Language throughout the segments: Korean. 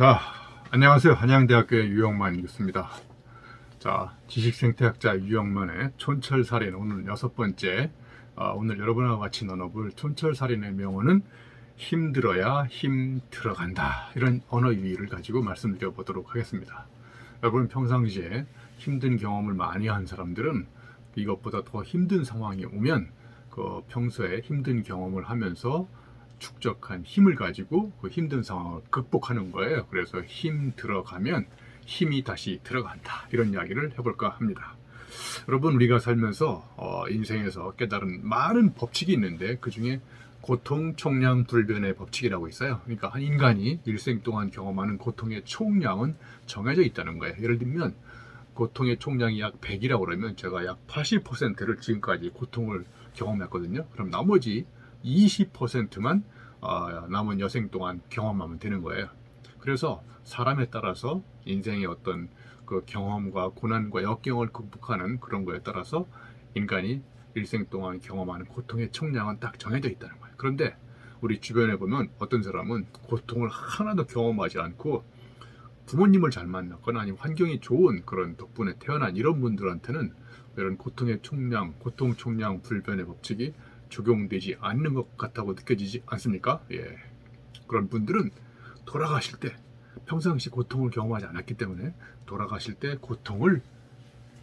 자, 안녕하세요. 한양대학교의 유영만 교수입니다. 자, 지식생태학자 유영만의 촌철살인 오늘 6번째. 오늘 여러분과 같이 나눠볼 촌철살인의 명언은 힘들어야 힘 들어간다. 이런 언어 유희를 가지고 말씀드려 보도록 하겠습니다. 여러분 평상시에 힘든 경험을 많이 한 사람들은 이것보다 더 힘든 상황이 오면 그 평소에 힘든 경험을 하면서 축적한 힘을 가지고 그 힘든 상황을 극복하는 거예요. 그래서 힘 들어가면 힘이 다시 들어간다. 이런 이야기를 해볼까 합니다. 여러분 우리가 살면서 인생에서 깨달은 많은 법칙이 있는데 그 중에 고통 총량 불변의 법칙이라고 있어요. 그러니까 한 인간이 일생 동안 경험하는 고통의 총량은 정해져 있다는 거예요. 예를 들면 고통의 총량이 약 100이라고 그러면 제가 약 80%를 지금까지 고통을 경험했거든요. 그럼 나머지 20%만 남은 여생 동안 경험하면 되는 거예요. 그래서 사람에 따라서 인생의 어떤 그 경험과 고난과 역경을 극복하는 그런 거에 따라서 인간이 일생 동안 경험하는 고통의 총량은 딱 정해져 있다는 거예요. 그런데 우리 주변에 보면 어떤 사람은 고통을 하나도 경험하지 않고 부모님을 잘 만났거나 아니면 환경이 좋은 그런 덕분에 태어난 이런 분들한테는 이런 고통의 총량, 고통 총량 불변의 법칙이 적용되지 않는 것 같다고 느껴지지 않습니까? 예. 그런 분들은 돌아가실 때 평상시 고통을 경험하지 않았기 때문에 돌아가실 때 고통을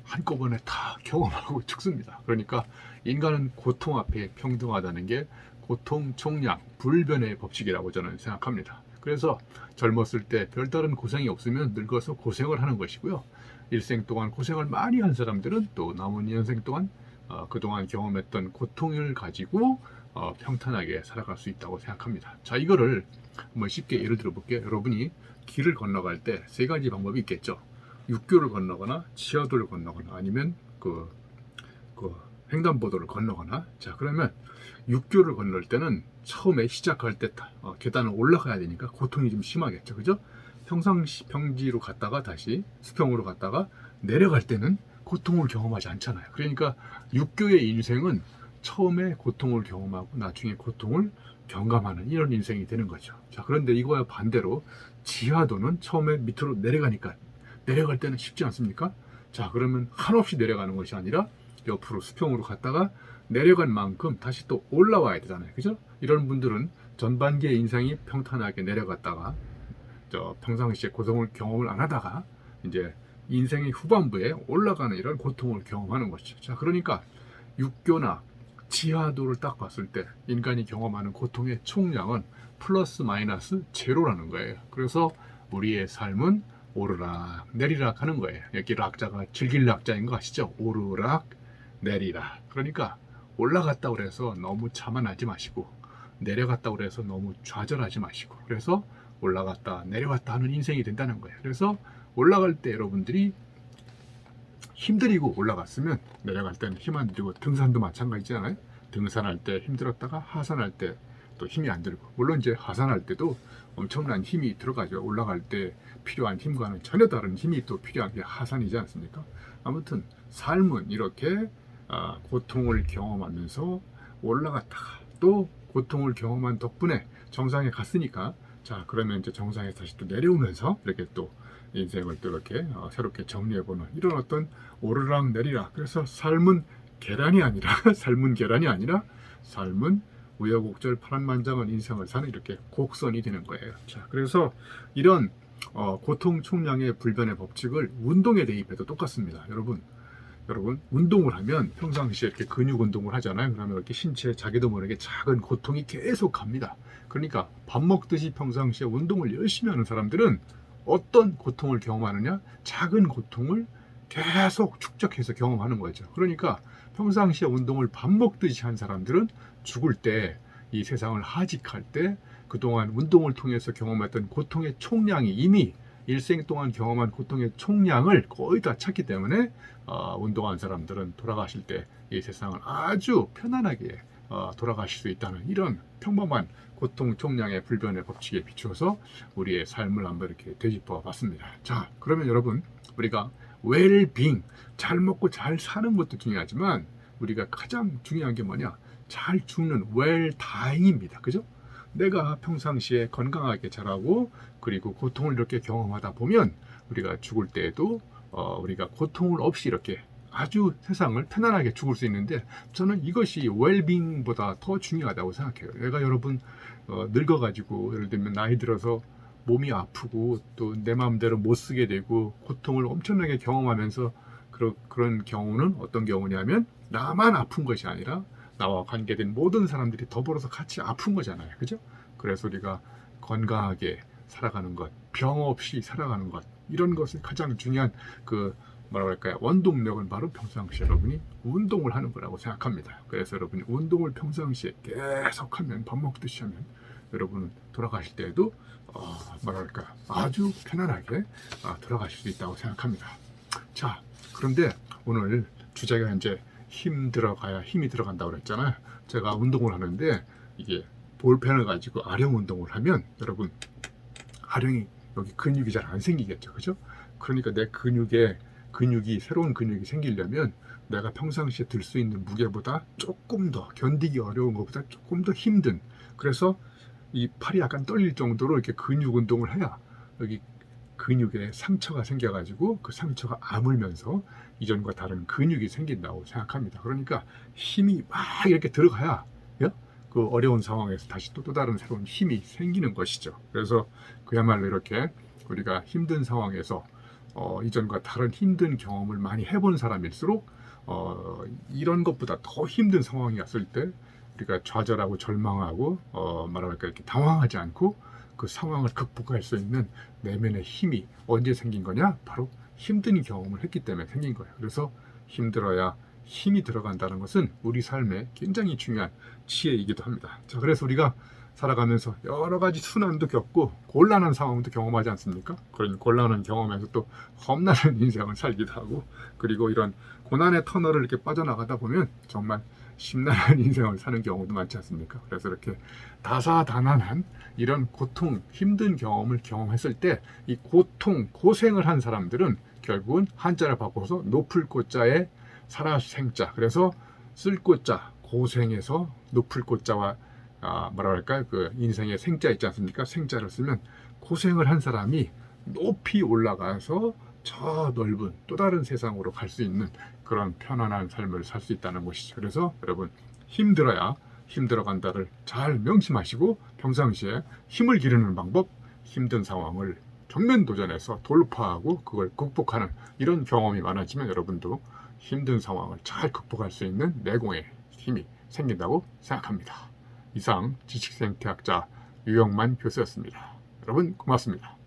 한꺼번에 다 경험하고 죽습니다. 그러니까 인간은 고통 앞에 평등하다는 게 고통 총량 불변의 법칙이라고 저는 생각합니다. 그래서 젊었을 때 별다른 고생이 없으면 늙어서 고생을 하는 것이고요. 일생 동안 고생을 많이 한 사람들은 또 남은 인생 동안 그동안 경험했던 고통을 가지고 평탄하게 살아갈 수 있다고 생각합니다. 자, 이거를 한번 쉽게 예를 들어 볼게요. 여러분이 길을 건너갈 때 세 가지 방법이 있겠죠. 육교를 건너거나 지하도를 건너거나 아니면 그 횡단보도를 건너거나. 자, 그러면 육교를 건널 때는 처음에 시작할 때 계단을 올라가야 되니까 고통이 좀 심하겠죠. 그죠? 평지로 갔다가 다시 수평으로 갔다가 내려갈 때는 고통을 경험하지 않잖아요. 그러니까 육교의 인생은 처음에 고통을 경험하고 나중에 고통을 경감하는 이런 인생이 되는 거죠. 자, 그런데 이거와 반대로 지하도는 처음에 밑으로 내려가니까 내려갈 때는 쉽지 않습니까? 자, 그러면 한없이 내려가는 것이 아니라 옆으로 수평으로 갔다가 내려간 만큼 다시 또 올라와야 되잖아요. 그죠? 이런 분들은 전반기의 인생이 평탄하게 내려갔다가 평상시에 고통을 경험을 안 하다가 이제 인생의 후반부에 올라가는 이런 고통을 경험하는 것이죠. 자, 그러니까 육교나 지하도를 딱 봤을 때 인간이 경험하는 고통의 총량은 플러스 마이너스 제로라는 거예요. 그래서 우리의 삶은 오르락 내리락 하는 거예요. 여기 락자가 즐길 락자인 거 아시죠? 오르락 내리락. 그러니까 올라갔다 그래서 너무 자만하지 마시고 내려갔다 그래서 너무 좌절하지 마시고 그래서 올라갔다 내려갔다 하는 인생이 된다는 거예요. 그래서 올라갈 때 여러분들이 힘들이고 올라갔으면 내려갈 때는 힘 안 들이고 등산도 마찬가지잖아요. 등산할 때 힘들었다가 하산할 때 또 힘이 안 들고 물론 이제 하산할 때도 엄청난 힘이 들어가죠. 올라갈 때 필요한 힘과는 전혀 다른 힘이 또 필요한 게 하산이지 않습니까? 아무튼 삶은 이렇게 고통을 경험하면서 올라갔다가 또 고통을 경험한 덕분에 정상에 갔으니까 자, 그러면 이제 정상에 다시 또 내려오면서 이렇게 또 인생을 또 이렇게 새롭게 정리해보는 이런 어떤 오르락 내리락. 그래서 삶은 계란이 아니라 삶은 우여곡절 파란만장한 인생을 사는 이렇게 곡선이 되는 거예요. 자, 그래서 이런 고통 총량의 불변의 법칙을 운동에 대입해도 똑같습니다. 여러분 운동을 하면 평상시에 이렇게 근육 운동을 하잖아요. 그러면 이렇게 신체에 자기도 모르게 작은 고통이 계속 갑니다. 그러니까 밥 먹듯이 평상시에 운동을 열심히 하는 사람들은 어떤 고통을 경험하느냐? 작은 고통을 계속 축적해서 경험하는 거죠. 그러니까 평상시에 운동을 밥 먹듯이 한 사람들은 죽을 때 이 세상을 하직할 때 그동안 운동을 통해서 경험했던 고통의 총량이 이미 일생 동안 경험한 고통의 총량을 거의 다 찼기 때문에 운동한 사람들은 돌아가실 때 이 세상을 아주 편안하게 돌아가실 수 있다는 이런 평범한 고통 총량의 불변의 법칙에 비추어서 우리의 삶을 한번 이렇게 되짚어 봤습니다. 자, 그러면 여러분 우리가 웰빙, 잘 먹고 잘 사는 것도 중요하지만 우리가 가장 중요한 게 뭐냐? 잘 죽는 웰다잉입니다. 그죠? 내가 평상시에 건강하게 자라고 그리고 고통을 이렇게 경험하다 보면 우리가 죽을 때에도 우리가 고통을 없이 이렇게 아주 세상을 편안하게 죽을 수 있는데, 저는 이것이 웰빙보다 더 중요하다고 생각해요. 내가 여러분 늙어가지고 예를 들면 나이 들어서 몸이 아프고 또 내 마음대로 못 쓰게 되고 고통을 엄청나게 경험하면서 그런 경우는 어떤 경우냐면 나만 아픈 것이 아니라 나와 관계된 모든 사람들이 더불어서 같이 아픈 거잖아요. 그죠? 그래서 우리가 건강하게 살아가는 것, 병 없이 살아가는 것, 이런 것이 가장 중요한 뭐라고 할까요? 원동력은 바로 평상시에 여러분이 운동을 하는 거라고 생각합니다. 그래서 여러분이 운동을 평상시에 계속하면, 밥 먹듯이 하면 여러분은 돌아가실 때에도 뭐랄까 아주 편안하게 돌아가실 수 있다고 생각합니다. 자, 그런데 오늘 주제가 이제 힘 들어가야 힘이 들어간다고 그랬잖아요. 제가 운동을 하는데 이게 볼펜을 가지고 아령 운동을 하면 여러분 아령이 여기 근육이 잘 안 생기겠죠, 그죠? 그러니까 내 새로운 근육이 생기려면 내가 평상시에 들 수 있는 무게보다 조금 더 견디기 어려운 것보다 조금 더 힘든, 그래서 이 팔이 약간 떨릴 정도로 이렇게 근육 운동을 해야 여기 근육에 상처가 생겨가지고 그 상처가 아물면서 이전과 다른 근육이 생긴다고 생각합니다. 그러니까 힘이 막 이렇게 들어가야 그 어려운 상황에서 다시 또 다른 새로운 힘이 생기는 것이죠. 그래서 그야말로 이렇게 우리가 힘든 상황에서 이전과 다른 힘든 경험을 많이 해본 사람일수록 이런 것보다 더 힘든 상황이 왔을 때 우리가 좌절하고 절망하고 말할까 이렇게 당황하지 않고 그 상황을 극복할 수 있는 내면의 힘이 언제 생긴 거냐? 바로 힘든 경험을 했기 때문에 생긴 거예요. 그래서 힘들어야 힘이 들어간다는 것은 우리 삶에 굉장히 중요한 지혜이기도 합니다. 자, 그래서 우리가 살아가면서 여러 가지 순환도 겪고 곤란한 상황도 경험하지 않습니까? 그런 곤란한 경험에서 또 험난한 인생을 살기도 하고, 그리고 이런 고난의 터널을 이렇게 빠져나가다 보면 정말 심란한 인생을 사는 경우도 많지 않습니까? 그래서 이렇게 다사다난한 이런 고통, 힘든 경험을 경험했을 때 이 고생을 한 사람들은 결국은 한자를 바꿔서 높을 고자에 살아생자, 그래서 쓸 고자, 고생해서 높을 고자와 뭐라 할까요? 그 인생의 생자 있지 않습니까? 생자를 쓰면 고생을 한 사람이 높이 올라가서 저 넓은 또 다른 세상으로 갈 수 있는 그런 편안한 삶을 살 수 있다는 것이죠. 그래서 여러분 힘들어야 힘들어간다를 잘 명심하시고 평상시에 힘을 기르는 방법, 힘든 상황을 정면 도전해서 돌파하고 그걸 극복하는 이런 경험이 많아지면 여러분도 힘든 상황을 잘 극복할 수 있는 내공의 힘이 생긴다고 생각합니다. 이상 지식생태학자 유영만 교수였습니다. 여러분 고맙습니다.